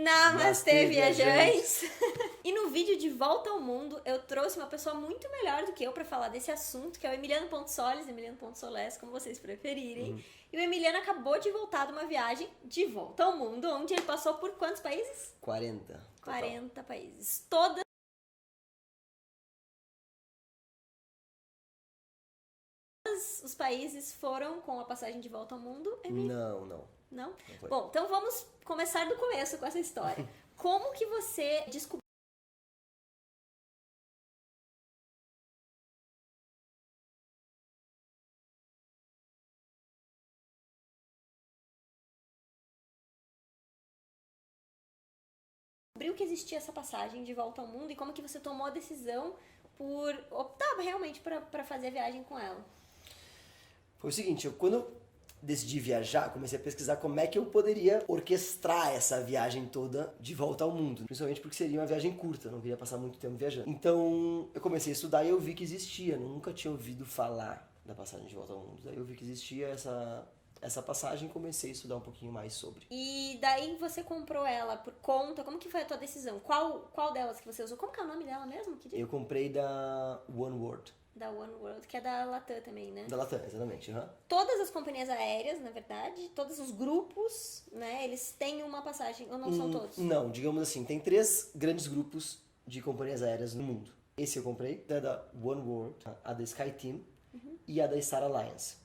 Namastê, viajantes! E no vídeo de Volta ao Mundo, eu trouxe uma pessoa muito melhor do que eu pra falar desse assunto, que é o Emiliano Pontes-Solis, Emiliano Pontes-Solés, como vocês preferirem. E o Emiliano acabou de voltar de uma viagem de volta ao mundo, onde ele passou por quantos países? 40. 40 países. Todos os países foram com a passagem de volta ao mundo, Emiliano? Não. Não? Não foi. Bom, então vamos começar do começo com essa história. Como que você descobriu que existia essa passagem de volta ao mundo e como que você tomou a decisão por optar realmente para fazer a viagem com ela? Foi o seguinte, quando eu decidi viajar, comecei a pesquisar como é que eu poderia orquestrar essa viagem toda de volta ao mundo. Principalmente porque seria uma viagem curta, não queria passar muito tempo viajando. Então eu comecei a estudar e eu vi que existia, nunca tinha ouvido falar da passagem de volta ao mundo. Daí eu vi que existia essa passagem e comecei a estudar um pouquinho mais sobre. E daí você comprou ela por conta, como que foi a tua decisão? Qual delas que você usou? Como que é o nome dela mesmo? Eu comprei da One World. Da One World, que é da Latam também, né? Da Latam, exatamente. Todas as companhias aéreas, na verdade, todos os grupos, né, eles têm uma passagem, ou não são todos? Não, digamos assim, tem 3 grandes grupos de companhias aéreas no mundo. Esse eu comprei, da One World, a da SkyTeam e a da Star Alliance.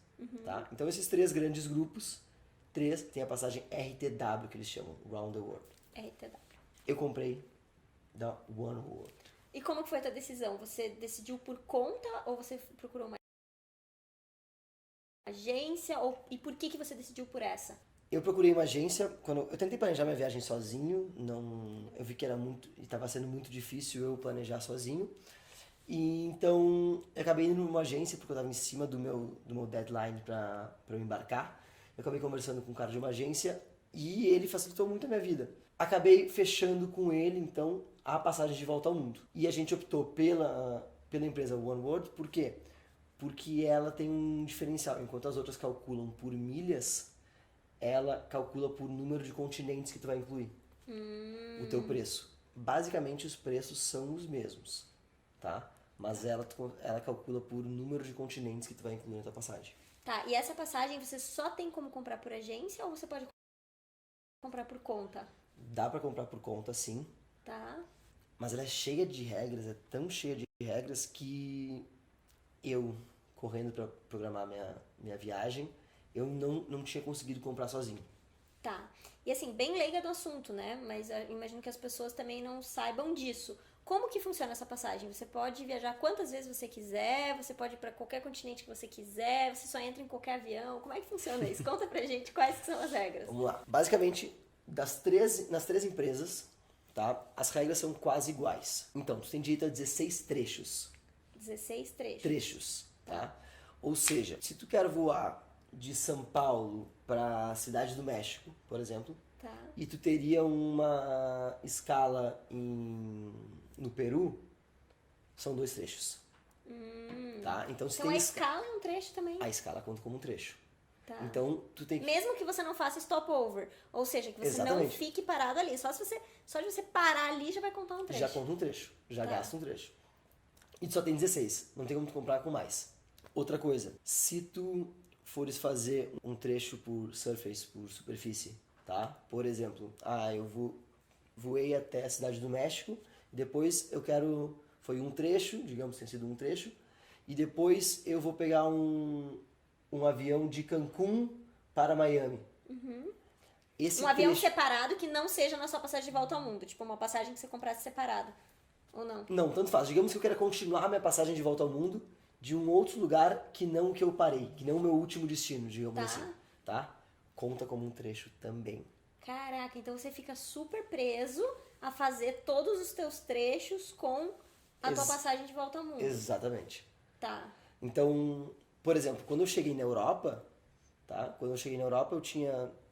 Tá? Então esses 3 grandes grupos, 3 tem a passagem RTW, que eles chamam, Round the World. RTW. Eu comprei da One World. E como que foi a tua decisão? Você decidiu por conta ou você procurou uma agência? E por que você decidiu por essa? Eu procurei uma agência, quando eu tentei planejar minha viagem sozinho, eu vi que estava sendo muito difícil eu planejar sozinho. E então eu acabei indo numa agência porque eu estava em cima do meu deadline para eu embarcar. Eu acabei conversando com um cara de uma agência e ele facilitou muito a minha vida. Acabei fechando com ele, então, a passagem de volta ao mundo. E a gente optou pela empresa One World, por quê? Porque ela tem um diferencial. Enquanto as outras calculam por milhas, ela calcula por número de continentes que tu vai incluir. O teu preço. Basicamente, os preços são os mesmos, tá? Mas ela calcula por número de continentes que tu vai incluir na tua passagem. Tá, e essa passagem você só tem como comprar por agência ou você pode comprar por conta? Dá pra comprar por conta, sim. Tá. Mas ela é cheia de regras, é tão cheia de regras que eu, correndo pra programar minha viagem, eu não tinha conseguido comprar sozinho. Tá. E assim, bem leiga do assunto, né? Mas eu imagino que as pessoas também não saibam disso. Como que funciona essa passagem? Você pode viajar quantas vezes você quiser, você pode ir para qualquer continente que você quiser, você só entra em qualquer avião. Como é que funciona isso? Conta pra gente quais são as regras. Vamos lá. Basicamente, nas 3 empresas, tá? As regras são quase iguais. Então, tu tem direito a 16 trechos. 16 trechos. Trechos, tá? Ou seja, se tu quer voar de São Paulo para Cidade do México, por exemplo, tá, e tu teria uma escala no Peru, são 2 trechos. Tá? Então, então a escala é um trecho também? A escala conta como um trecho. Tá. Então, tu tem que... Mesmo que você não faça stopover, ou seja, que você Exatamente. não fique parado ali. Só de você parar ali já vai contar um trecho. Já conta um trecho, já gasta um trecho. E tu só tem 16, não tem como tu comprar com mais. Outra coisa, se tu fores fazer um trecho por surface, por superfície, tá? Por exemplo, eu voei até a Cidade do México, depois foi um trecho, digamos que tenha sido um trecho, e depois eu vou pegar um avião de Cancún para Miami. Um avião separado que não seja na sua passagem de volta ao mundo, tipo uma passagem que você comprasse separado, ou não? Não, tanto faz. Digamos que eu queira continuar minha passagem de volta ao mundo de um outro lugar que não o que eu parei, que não o meu último destino, digamos assim, tá? Conta como um trecho também. Caraca, então você fica super preso a fazer todos os teus trechos com a tua passagem de volta ao mundo. Exatamente. Tá. Então, por exemplo, quando eu cheguei na Europa, tá? Quando eu cheguei na Europa,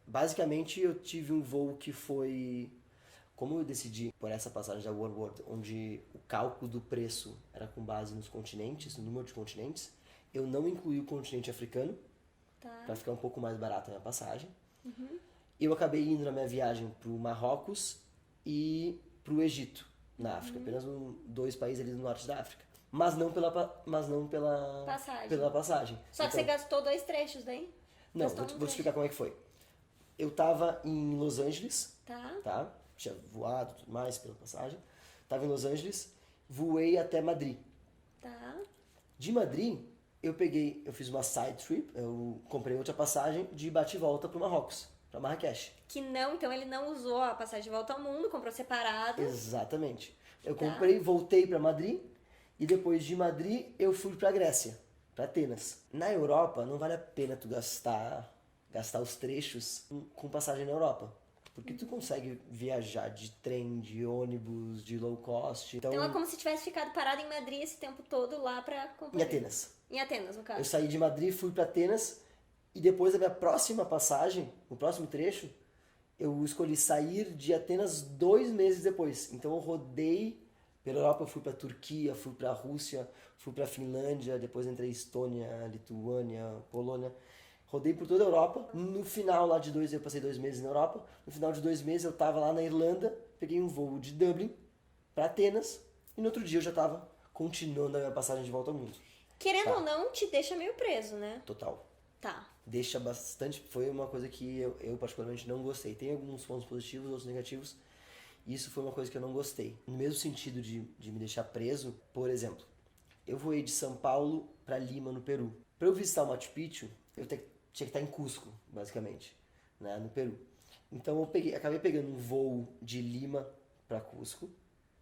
basicamente eu tive um voo que foi... Como eu decidi por essa passagem da One World, onde o cálculo do preço era com base nos continentes, no número de continentes, eu não incluí o continente africano, para ficar um pouco mais barata a minha passagem. Eu acabei indo na minha viagem para o Marrocos e pro Egito, na África. Apenas dois países ali do norte da África. Mas não pela passagem. Só que você gastou 2 trechos daí? Não, vou te explicar como é que foi. Eu tava em Los Angeles, tá? Tinha voado tudo mais pela passagem. Tava em Los Angeles, voei até Madrid. Tá. De Madrid, eu fiz uma side trip, eu comprei outra passagem de bate e volta pro Marrocos, pra Marrakech. Então ele não usou a passagem de volta ao mundo, comprou separado. Exatamente. Eu comprei, voltei pra Madrid e depois de Madrid eu fui pra Grécia, pra Atenas. Na Europa, não vale a pena tu gastar os trechos com passagem na Europa. Porque tu consegue viajar de trem, de ônibus, de low cost. Então é como se tivesse ficado parado em Madrid esse tempo todo lá pra comprar. Em Atenas. Em Atenas, no caso. Eu saí de Madrid, fui pra Atenas e depois da minha próxima passagem, no próximo trecho, eu escolhi sair de Atenas 2 meses depois. Então eu rodei pela Europa, eu fui pra Turquia, fui pra Rússia, fui pra Finlândia, depois entrei em Estônia, Lituânia, Polônia. Rodei por toda a Europa. No final lá de eu passei 2 meses na Europa. No final de 2 meses eu tava lá na Irlanda, peguei um voo de Dublin pra Atenas e no outro dia eu já tava continuando a minha passagem de volta ao mundo. Querendo ou não, te deixa meio preso, né? Total. Tá. Deixa bastante. Foi uma coisa que eu particularmente não gostei. Tem alguns pontos positivos, outros negativos. Isso foi uma coisa que eu não gostei. No mesmo sentido de me deixar preso, por exemplo, eu voei de São Paulo pra Lima, no Peru. Pra eu visitar o Machu Picchu, eu tinha que estar em Cusco, basicamente, né, no Peru. Então eu acabei pegando um voo de Lima para Cusco,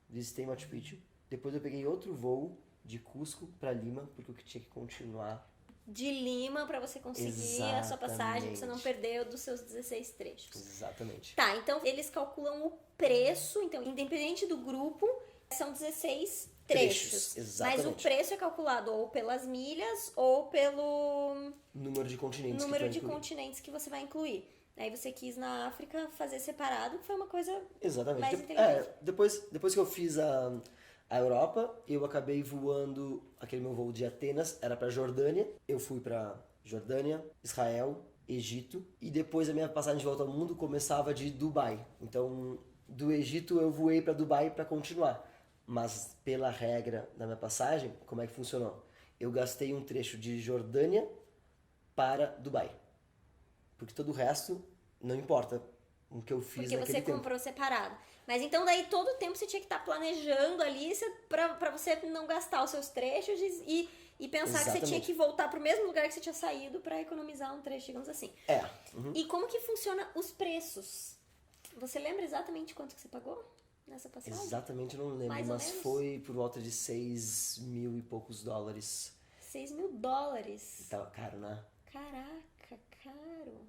visitei Machu Picchu. Depois eu peguei outro voo de Cusco para Lima, porque eu tinha que continuar. De Lima pra você conseguir a sua passagem, pra você não perder dos seus 16 trechos. Exatamente. Tá, então eles calculam o preço, então independente do grupo, são 16 trechos. Exatamente. Mas o preço é calculado ou pelas milhas ou pelo número de continentes que você vai incluir. Aí você quis na África fazer separado, que foi uma coisa exatamente. mais inteligente. Depois que eu fiz a Europa, eu acabei voando, aquele meu voo de Atenas era pra Jordânia. Eu fui pra Jordânia, Israel, Egito. E depois a minha passagem de volta ao mundo começava de Dubai. Então, do Egito eu voei pra Dubai pra continuar. Mas pela regra da minha passagem, como é que funcionou? Eu gastei um trecho de Jordânia para Dubai. Porque todo o resto não importa o que eu fiz naquele tempo. Porque você comprou separado. Mas então daí todo o tempo você tinha que estar planejando ali pra você não gastar os seus trechos e pensar que você tinha que voltar pro mesmo lugar que você tinha saído pra economizar um trecho, digamos assim. E como que funciona os preços? Você lembra exatamente quanto que você pagou nessa passagem? Exatamente, eu não lembro, mas foi por volta de 6 mil e poucos dólares. 6 mil dólares? Tava caro, né? Caraca, caro.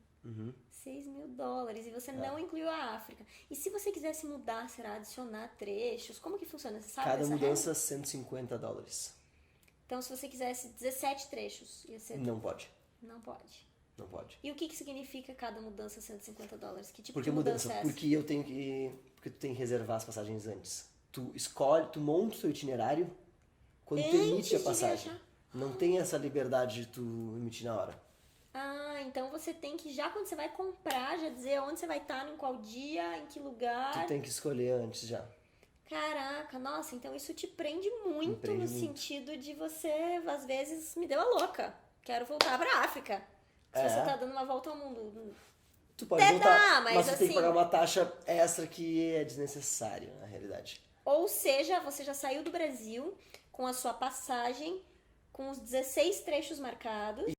6 mil dólares. E você É. não incluiu a África. E se você quisesse mudar, será adicionar trechos? Como que funciona? Você sabe Cada dessa mudança, regra? 150 dólares. Então, se você quisesse 17 trechos, ia ser... Não pode. Não pode. Não pode. E o que significa cada mudança 150 dólares? Que tipo Por que de mudança é essa? Porque porque tu tem que reservar as passagens antes. Tu monta o teu itinerário quando tu emite Antes a de passagem. viajar? Não tem essa liberdade de tu emitir na hora. Ah, então você tem que, já quando você vai comprar, já dizer onde você vai estar, em qual dia, em que lugar. Tu tem que escolher antes já. Caraca, nossa, então isso te prende muito no sentido de você, às vezes, me deu a louca. Quero voltar pra África. Se você tá dando uma volta ao mundo. Tu pode Até voltar, dá, mas tu assim, tem que pagar uma taxa extra que é desnecessária, na realidade. Ou seja, você já saiu do Brasil com a sua passagem, com os 16 trechos marcados.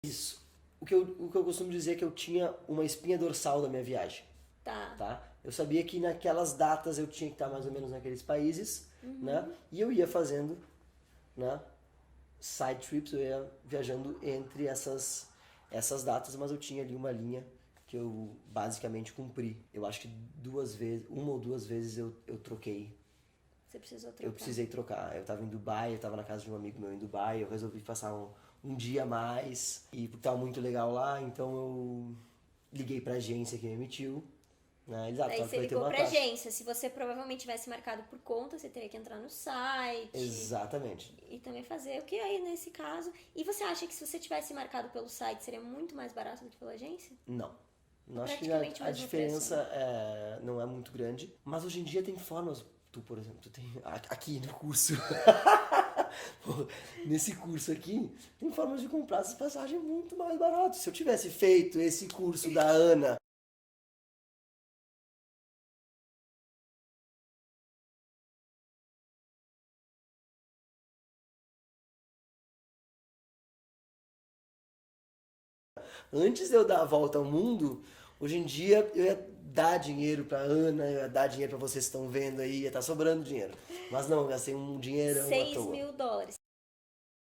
Isso. O que eu costumo dizer é que eu tinha uma espinha dorsal da minha viagem. Tá? Eu sabia que naquelas datas eu tinha que estar mais ou menos naqueles países, né? E eu ia fazendo, né, side trips, eu ia viajando entre essas datas, mas eu tinha ali uma linha que eu basicamente cumpri. Eu acho que uma ou duas vezes eu troquei. Você precisou trocar. Eu precisei trocar. Eu tava em Dubai, eu tava na casa de um amigo meu em Dubai, eu resolvi passar um dia a mais e tava muito legal lá, então eu liguei pra agência que me emitiu. Né? Aí você ligou pra agência. Se você provavelmente tivesse marcado por conta, você teria que entrar no site. Exatamente. E também fazer o que aí nesse caso. E você acha que se você tivesse marcado pelo site, seria muito mais barato do que pela agência? Não. Eu acho que Praticamente o a mesmo diferença preço, não é muito grande. Mas hoje em dia tem formas. Tu, por exemplo, tu tem aqui no curso. Pô, nesse curso aqui, tem formas de comprar essas passagens muito mais baratas. Se eu tivesse feito esse curso da Ana antes de eu dar a volta ao mundo, hoje em dia eu ia dar dinheiro pra Ana, eu ia dar dinheiro pra vocês que estão vendo aí, ia estar sobrando dinheiro. Mas não, eu gastei um dinheirão à 6 toa. mil dólares.